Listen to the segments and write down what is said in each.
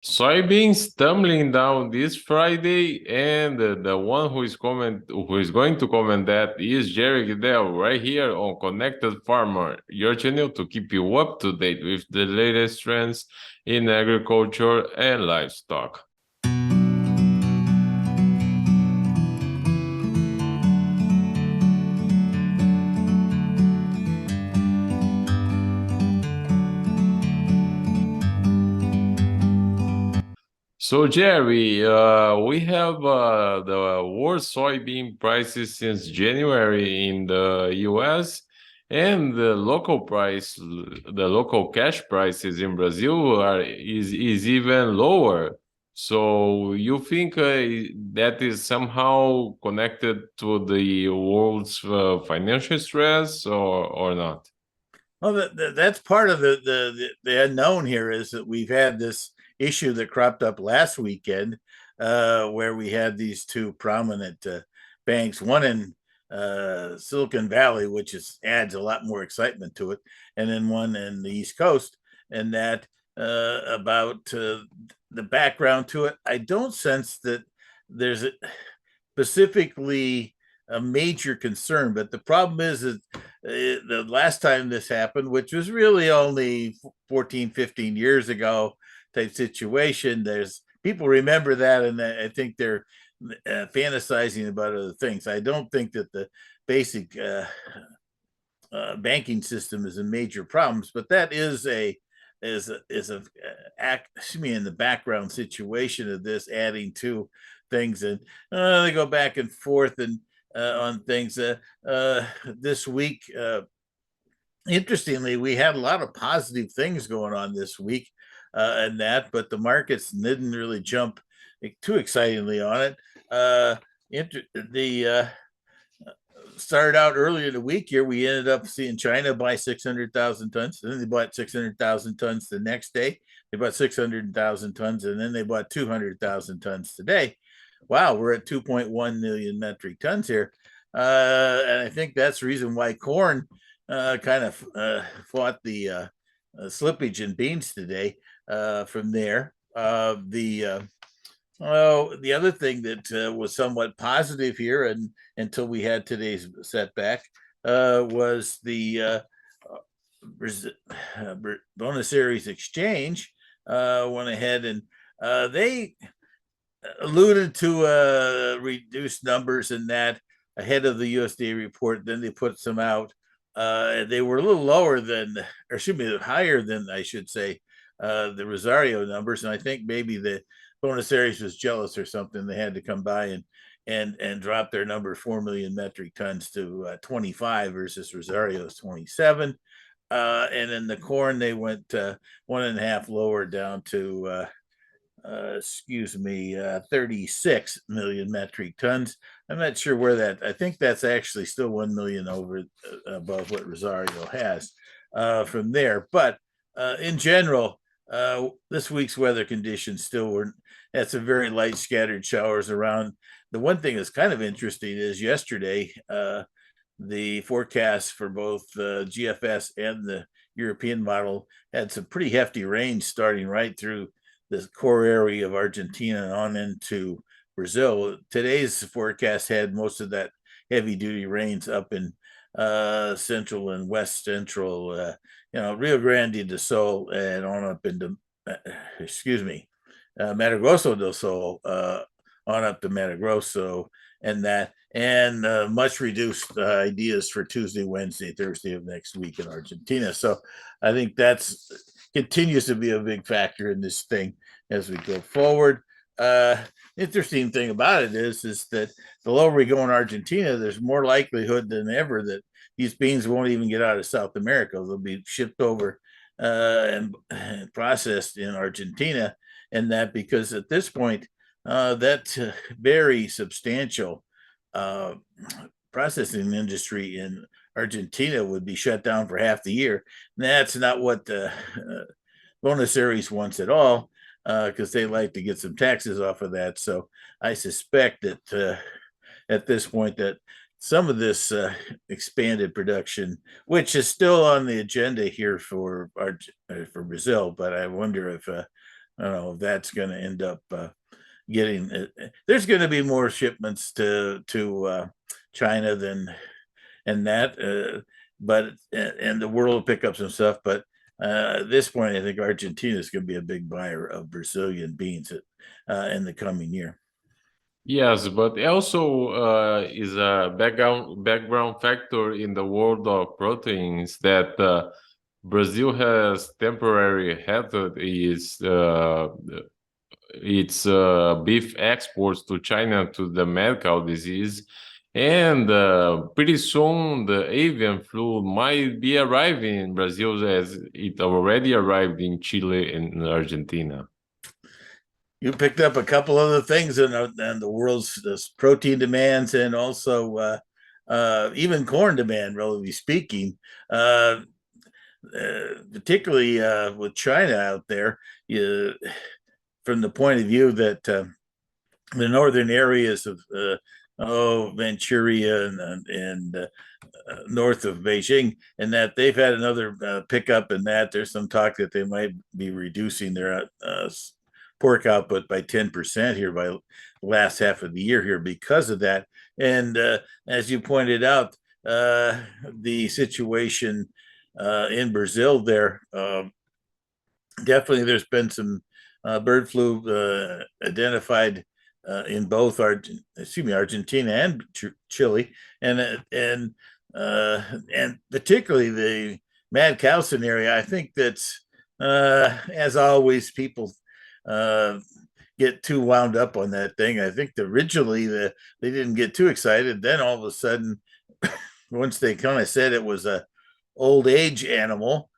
Soybeans tumbling down this Friday, and the one who is going to comment that is Jerry Gidel right here on Connected Farmer, your channel to keep you up to date with the latest trends in agriculture and livestock. So, Jerry, we have the worst soybean prices since January in the US, and the local cash prices in Brazil is even lower. So, you think that is somehow connected to the world's financial stress or not? Well, that's part of the unknown here is that we've had this issue that cropped up last weekend, where we had these two prominent banks, one in Silicon Valley, which adds a lot more excitement to it, and then one in the East Coast. And that about the background to it, I don't sense that there's specifically a major concern. But the problem is that the last time this happened, which was really only 14, 15 years ago type situation, there's people remember that, and I think they're fantasizing about other things. I don't think that the basic banking system is a major problems, but that is a excuse me in the background situation of this adding to things, and they go back and forth and on things. This week, interestingly, we had a lot of positive things going on this week, and that, but the markets didn't really jump too excitingly on it. The started out earlier in the week here. We ended up seeing China buy 600,000 tons. And then they bought 600,000 tons the next day. They bought 600,000 tons, and then they bought 200,000 tons today. Wow, we're at 2.1 million metric tons here. And I think that's the reason why corn kind of fought the slippage in beans today from there. The other thing that was somewhat positive here, and until we had today's setback, was the bonus areas exchange went ahead and they alluded to reduced numbers in that ahead of the USDA report. Then they put some out. They were a little lower than, or excuse me, higher than I should say, the Rosario numbers, and I think maybe the Bonus Aries was jealous or something. They had to come by and drop their number 4 million metric tons to 25 versus Rosario's 27. And in the corn, they went 1.5 lower down to 36 million metric tons. I'm not sure where that, I think that's actually still 1 million over above what Rosario has from there. But in general, this week's weather conditions still were, that's a very light scattered showers around. The one thing that's kind of interesting is yesterday, the forecast for both GFS and the European model had some pretty hefty rain starting right through the core area of Argentina and on into Brazil. Today's forecast had most of that heavy duty rains up in central and west central, Rio Grande do Sul and on up into, Mato Grosso do Sul, on up to Mato Grosso, and that, and much reduced ideas for Tuesday, Wednesday, Thursday of next week in Argentina. So I think that's continues to be a big factor in this thing as we go forward. Interesting thing about it is that the lower we go in Argentina, there's more likelihood than ever that these beans won't even get out of South America. They'll be shipped over and processed in Argentina, and that because at this point, that very substantial uh, processing industry in Argentina would be shut down for half the year. And that's not what the bonus areas wants at all, because they like to get some taxes off of that. So I suspect that at this point that some of this expanded production, which is still on the agenda here for Brazil, but I wonder if I don't know if that's going to end up getting. There's going to be more shipments to China than and that, but and the world will pick up some stuff. But at this point, I think Argentina is going to be a big buyer of Brazilian beans in the coming year. Yes, but also is a background factor in the world of proteins that Brazil has temporarily halted its beef exports to China to the mad cow disease, and pretty soon the avian flu might be arriving in Brazil as it already arrived in Chile and Argentina. You picked up a couple other things in the world's protein demands, and also even corn demand, relatively speaking. Particularly with China out there, from the point of view that the northern areas of Manchuria and north of Beijing, and that they've had another pickup in that. There's some talk that they might be reducing their pork output by 10% here by the last half of the year here because of that. And as you pointed out, the situation in Brazil there, definitely there's been some bird flu identified in both Argentina and Chile, and particularly the mad cow scenario. I think that's as always, people get too wound up on that thing. I think originally they didn't get too excited. Then all of a sudden, once they kind of said it was a old age animal,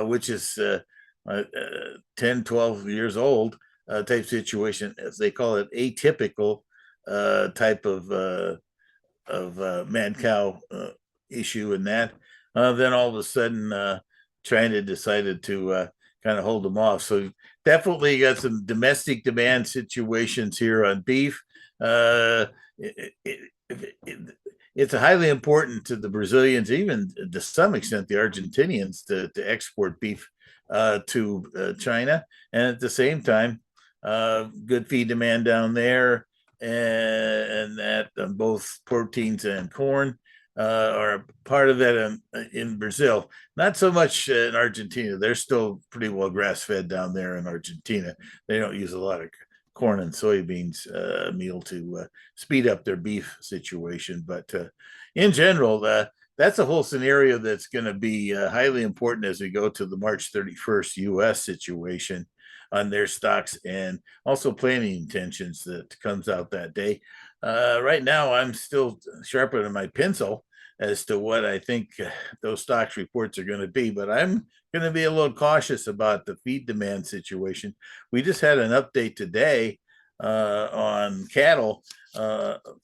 which is 10, 12 years old type situation, as they call it, atypical type of mad cow issue, and that then all of a sudden China decided to kind of hold them off. So definitely got some domestic demand situations here on beef. It's highly important to the Brazilians, even to some extent the Argentinians, to export beef to China, and at the same time, good feed demand down there, and that both proteins and corn are part of that in Brazil. Not so much in Argentina. They're still pretty well grass fed down there in Argentina. They don't use a lot of corn and soybeans meal to speed up their beef situation. But in general, that's a whole scenario that's going to be highly important as we go to the March 31st U.S. situation on their stocks and also planning intentions that comes out that day. Right now, I'm still sharpening my pencil as to what I think those stocks reports are going to be, but I'm going to be a little cautious about the feed demand situation. We just had an update today on cattle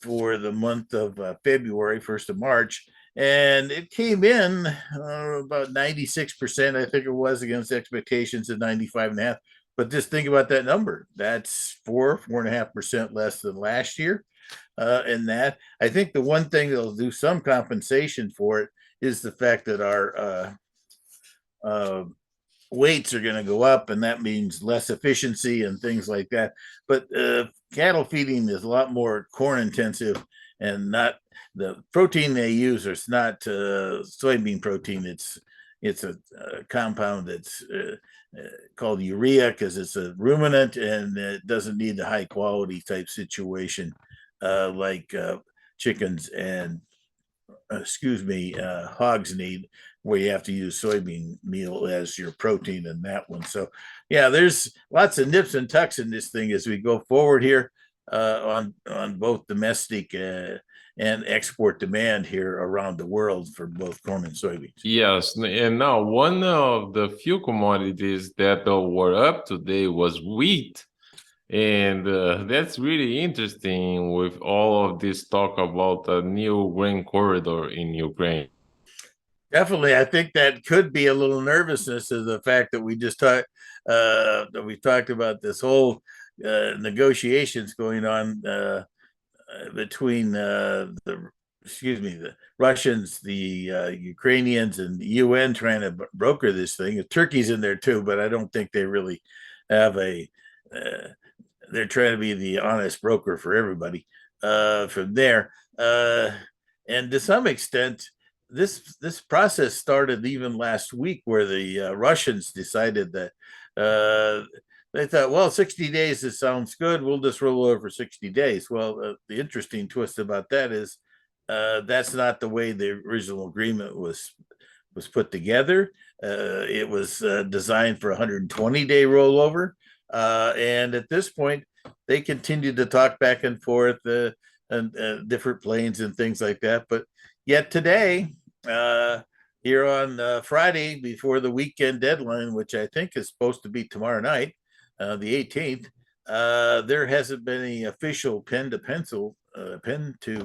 for the month of February, 1st of March, and it came in about 96%, I think it was, against expectations of 95.5. But just think about that number. That's 4.5% less than last year. And that, I think the one thing that'll do some compensation for it is the fact that our weights are going to go up, and that means less efficiency and things like that. But cattle feeding is a lot more corn intensive, and not the protein they use. It's not soybean protein. It's a compound that's called urea because it's a ruminant and it doesn't need the high quality type situation like chickens and hogs need, where you have to use soybean meal as your protein in that one. So yeah, there's lots of nips and tucks in this thing as we go forward here on both domestic and export demand here around the world for both corn and soybeans. Yes, and now one of the few commodities that were up today was wheat. And that's really interesting with all of this talk about a new grain corridor in Ukraine. Definitely, I think that could be a little nervousness of the fact that we just talked that we talked about this whole negotiations going on between the Russians, the Ukrainians, and the UN trying to broker this thing. Turkey's in there too, but I don't think they really have a they're trying to be the honest broker for everybody from there. And to some extent, this process started even last week, where the Russians decided that they thought, well, 60 days, this sounds good. We'll just roll over for 60 days. Well, the interesting twist about that is that's not the way the original agreement was put together. It was designed for 120-day rollover. And at this point, they continued to talk back and forth and different planes and things like that. But yet today, here on Friday, before the weekend deadline, which I think is supposed to be tomorrow night, the 18th, there hasn't been any official pen to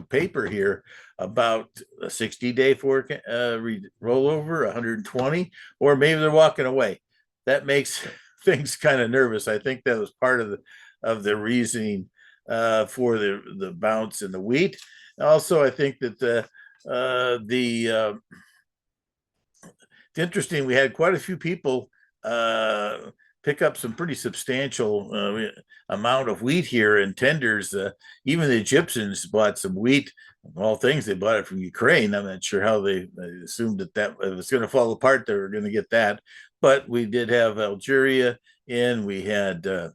paper here about a 60-day rollover, 120, or maybe they're walking away. That makes things kind of nervous. I think that was part of the reasoning for the bounce in the wheat. Also, I think that it's interesting. We had quite a few people pick up some pretty substantial amount of wheat here in tenders. Even the Egyptians bought some wheat. Of all things, they bought it from Ukraine. I'm not sure how they assumed that if it's going to fall apart, they were going to get that. But we did have Algeria in. We had the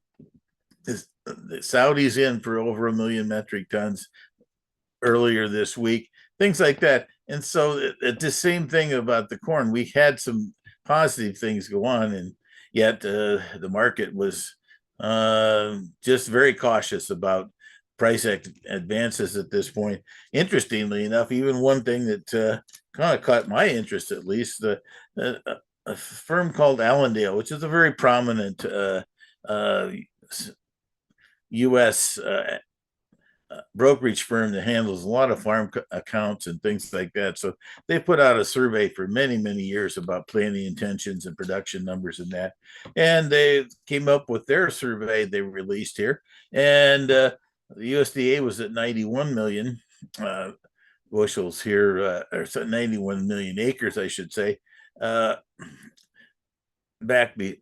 Saudis in for over 1 million metric tons earlier this week. Things like that. And so the same thing about the corn. We had some positive things go on, and yet the market was just very cautious about price advances at this point. Interestingly enough, even one thing that kind of caught my interest, at least, a firm called Allendale, which is a very prominent U.S. Brokerage firm that handles a lot of farm accounts and things like that. So they put out a survey for many, many years about planting intentions and production numbers and that. And they came up with their survey they released here. And the USDA was at 91 million bushels here, or 91 million acres, I should say, back a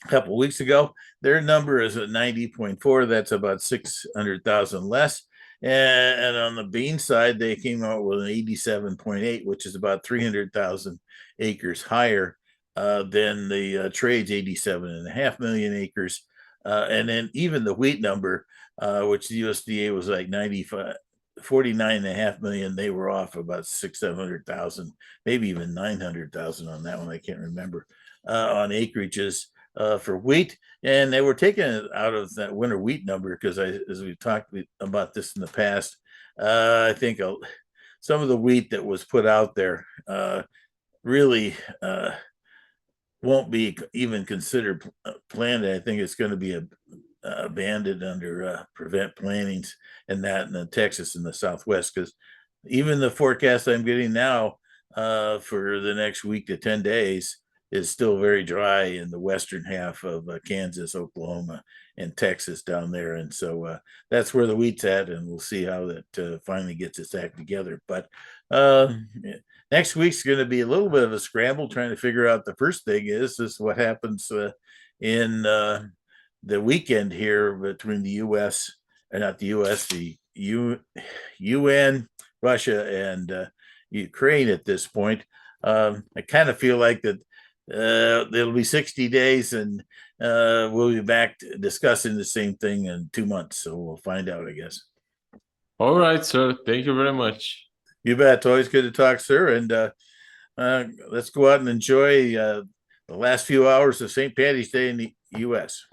couple of weeks ago. Their number is at 90.4. That's about 600,000 less. And on the bean side, they came out with an 87.8, which is about 300,000 acres higher than the trade's 87.5 million acres. And then even the wheat number, which the USDA was like 49.5 million, they were off about 700,000, maybe even 900,000 on that one. I can't remember, on acreages for wheat. And they were taking it out of that winter wheat number because, as we've talked about this in the past, I think some of the wheat that was put out there really won't be even considered planted. I think it's going to be abandoned under prevent plantings and that in Texas and the Southwest, because even the forecast I'm getting now for the next week to 10 days is still very dry in the western half of Kansas, Oklahoma, and Texas down there. And so that's where the wheat's at, and we'll see how that finally gets its act together. But next week's going to be a little bit of a scramble trying to figure out. The first thing is what happens in the weekend here between the U.S., or not the U.S., the UN, Russia, and Ukraine at this point. I kind of feel like that it'll be 60 days and we'll be back discussing the same thing in 2 months. So we'll find out, I guess. All right, sir. Thank you very much. You bet. It's always good to talk, sir. And let's go out and enjoy the last few hours of St. Patty's Day in the U.S.